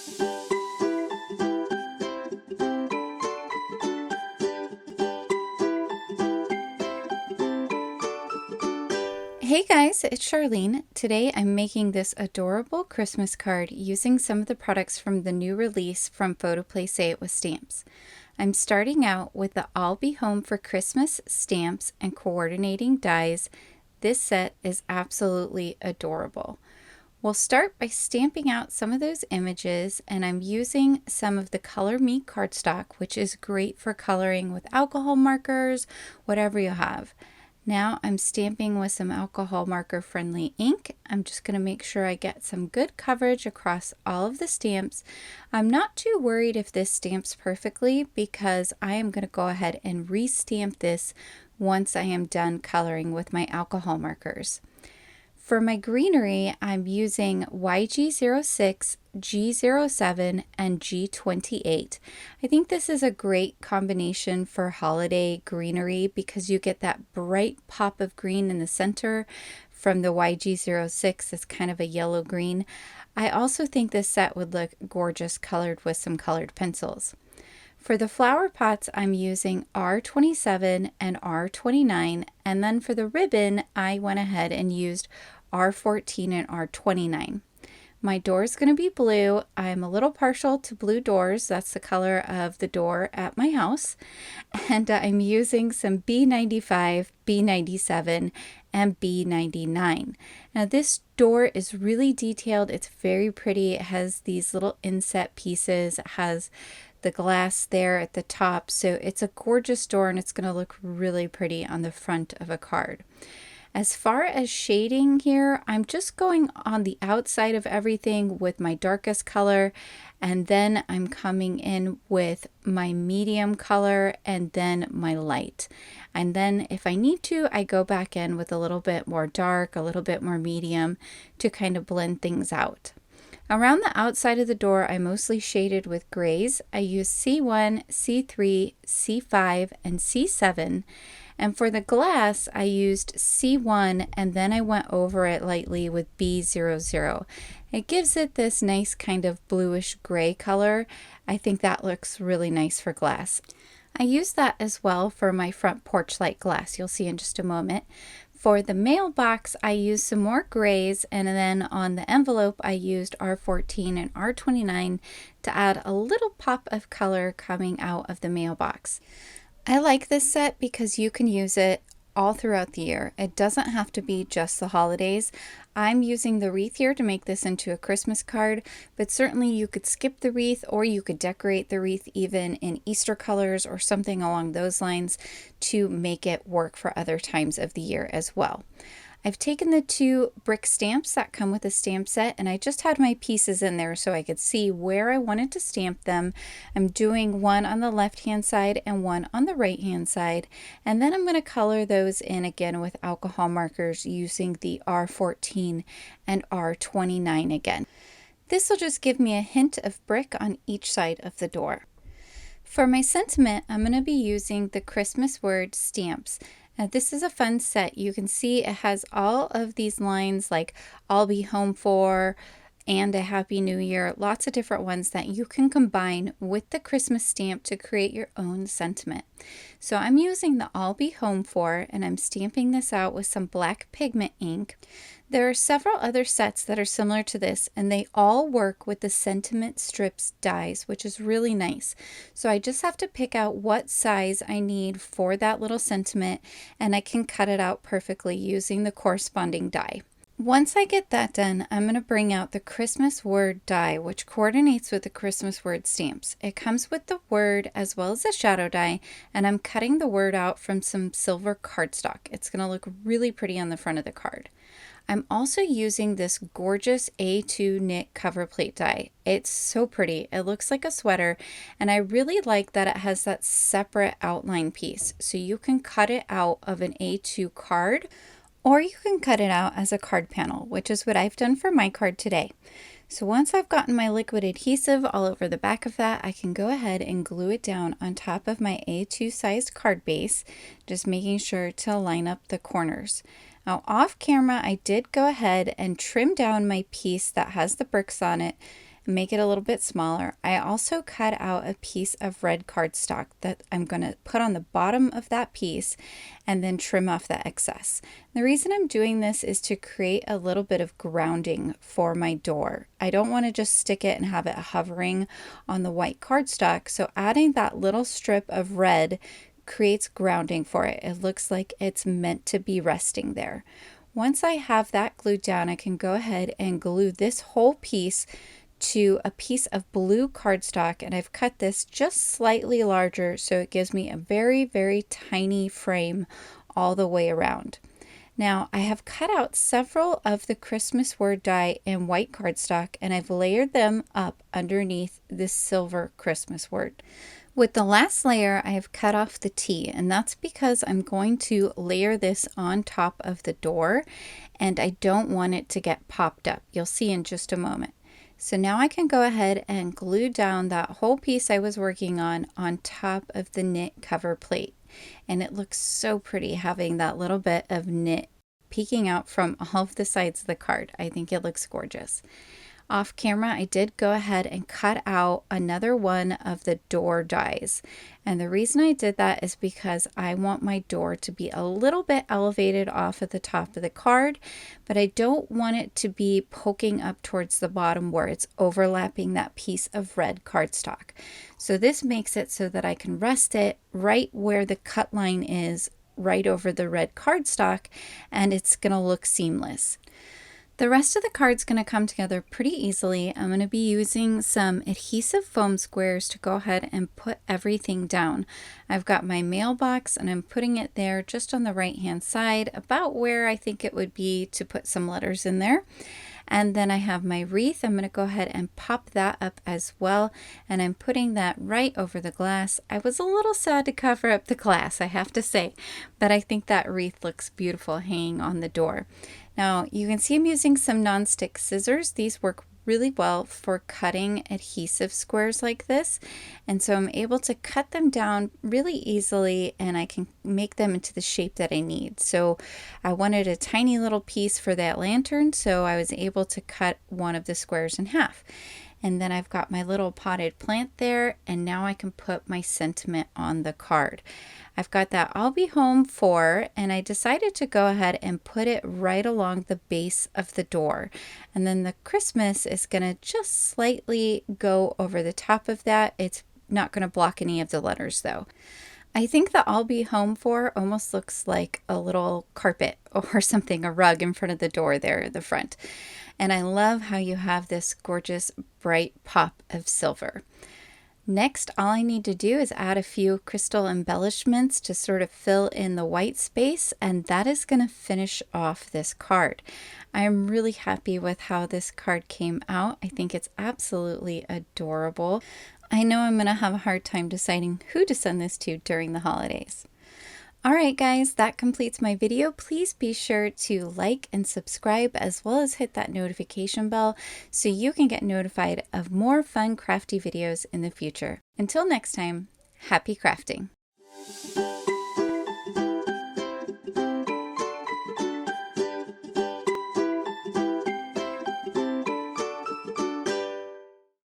Hey guys, it's Charlene. Today I'm making this adorable Christmas card using some of the products from the new release from PHOTOPLAY Say It with Stamps. I'm starting out with the I'll Be Home for Christmas stamps and coordinating dies. This set is absolutely adorable. We'll start by stamping out some of those images, and I'm using some of the Color Me cardstock, which is great for coloring with alcohol markers, whatever you have. Now I'm stamping with some alcohol marker friendly ink. I'm just going to make sure I get some good coverage across all of the stamps. I'm not too worried if this stamps perfectly because I am going to go ahead and restamp this once I am done coloring with my alcohol markers. For my greenery, I'm using YG06, G07, and G28. I think this is a great combination for holiday greenery because you get that bright pop of green in the center from the YG06. It's kind of a yellow green. I also think this set would look gorgeous colored with some colored pencils. For the flower pots, I'm using R27 and R29, and then for the ribbon, I went ahead and used R14 and R29. My door is going to be blue. I'm a little partial to blue doors. That's the color of the door at my house. And I'm using some B95, B97, and B99. Now this door is really detailed. It's very pretty. It has these little inset pieces. It has the glass there at the top, so it's a gorgeous door and it's going to look really pretty on the front of a card. As far as shading here, I'm just going on the outside of everything with my darkest color, and then I'm coming in with my medium color and then my light. And then if I need to, I go back in with a little bit more dark, a little bit more medium to kind of blend things out. Around the outside of the door, I mostly shaded with grays. I used C1, C3, C5, and C7. And for the glass, I used C1 and then I went over it lightly with B00. It gives it this nice kind of bluish gray color. I think that looks really nice for glass. I used that as well for my front porch light glass. You'll see in just a moment. For the mailbox, I used some more grays, and then on the envelope, I used R14 and R29 to add a little pop of color coming out of the mailbox. I like this set because you can use it all throughout the year. It doesn't have to be just the holidays. I'm using the wreath here to make this into a Christmas card, but certainly you could skip the wreath or you could decorate the wreath even in Easter colors or something along those lines to make it work for other times of the year as well. I've taken the 2 brick stamps that come with the stamp set, and I just had my pieces in there so I could see where I wanted to stamp them. I'm doing one on the left hand side and one on the right hand side, and then I'm going to color those in again with alcohol markers using the R14 and R29 again. This will just give me a hint of brick on each side of the door. For my sentiment, I'm going to be using the Christmas word stamps. Now this is a fun set. You can see it has all of these lines like I'll be home for and a Happy New Year, lots of different ones that you can combine with the Christmas stamp to create your own sentiment. So I'm using the I'll be home for, and I'm stamping this out with some black pigment ink. There are several other sets that are similar to this, and they all work with the sentiment strips dies, which is really nice. So I just have to pick out what size I need for that little sentiment, and I can cut it out perfectly using the corresponding die. Once I get that done, I'm going to bring out the Christmas word die, which coordinates with the Christmas word stamps. It comes with the word as well as a shadow die, and I'm cutting the word out from some silver cardstock. It's going to look really pretty on the front of the card. I'm also using this gorgeous A2 Knit Coverplate die. It's so pretty. It looks like a sweater, and I really like that it has that separate outline piece. So you can cut it out of an A2 card, or you can cut it out as a card panel, which is what I've done for my card today. So once I've gotten my liquid adhesive all over the back of that, I can go ahead and glue it down on top of my A2 sized card base, just making sure to line up the corners. Now off camera, I did go ahead and trim down my piece that has the bricks on it, and make it a little bit smaller. I also cut out a piece of red cardstock that I'm going to put on the bottom of that piece and then trim off the excess. The reason I'm doing this is to create a little bit of grounding for my door. I don't want to just stick it and have it hovering on the white cardstock, so adding that little strip of red creates grounding for it. It looks like it's meant to be resting there. Once I have that glued down, I can go ahead and glue this whole piece to a piece of blue cardstock, and I've cut this just slightly larger so it gives me a very, very tiny frame all the way around. Now I have cut out several of the Christmas word die in white cardstock, and I've layered them up underneath this silver Christmas word. With the last layer, I have cut off the T, and that's because I'm going to layer this on top of the door, and I don't want it to get popped up. You'll see in just a moment. So now I can go ahead and glue down that whole piece I was working on top of the knit cover plate. And it looks so pretty having that little bit of knit peeking out from all of the sides of the card. I think it looks gorgeous. Off camera, I did go ahead and cut out another one of the door dies. And the reason I did that is because I want my door to be a little bit elevated off at the top of the card, but I don't want it to be poking up towards the bottom where it's overlapping that piece of red cardstock. So this makes it so that I can rest it right where the cut line is, right over the red cardstock, and it's going to look seamless. The rest of the card's going to come together pretty easily. I'm going to be using some adhesive foam squares to go ahead and put everything down. I've got my mailbox and I'm putting it there just on the right hand side, about where I think it would be to put some letters in there. And then I have my wreath. I'm going to go ahead and pop that up as well. And I'm putting that right over the glass. I was a little sad to cover up the glass, I have to say, but I think that wreath looks beautiful hanging on the door. Now you can see I'm using some nonstick scissors. These work really well for cutting adhesive squares like this, and so I'm able to cut them down really easily and I can make them into the shape that I need. So I wanted a tiny little piece for that lantern, so I was able to cut one of the squares in half. And then I've got my little potted plant there, and now I can put my sentiment on the card. I've got that I'll be home for, and I decided to go ahead and put it right along the base of the door. And then the Christmas is going to just slightly go over the top of that. It's not going to block any of the letters though. I think the I'll be home for almost looks like a little carpet or something, a rug in front of the door there at the front. And I love how you have this gorgeous bright pop of silver. Next, all I need to do is add a few crystal embellishments to sort of fill in the white space, and that is going to finish off this card. I am really happy with how this card came out. I think it's absolutely adorable. I know I'm going to have a hard time deciding who to send this to during the holidays. Alright guys, that completes my video. Please be sure to like and subscribe, as well as hit that notification bell so you can get notified of more fun crafty videos in the future. Until next time, happy crafting!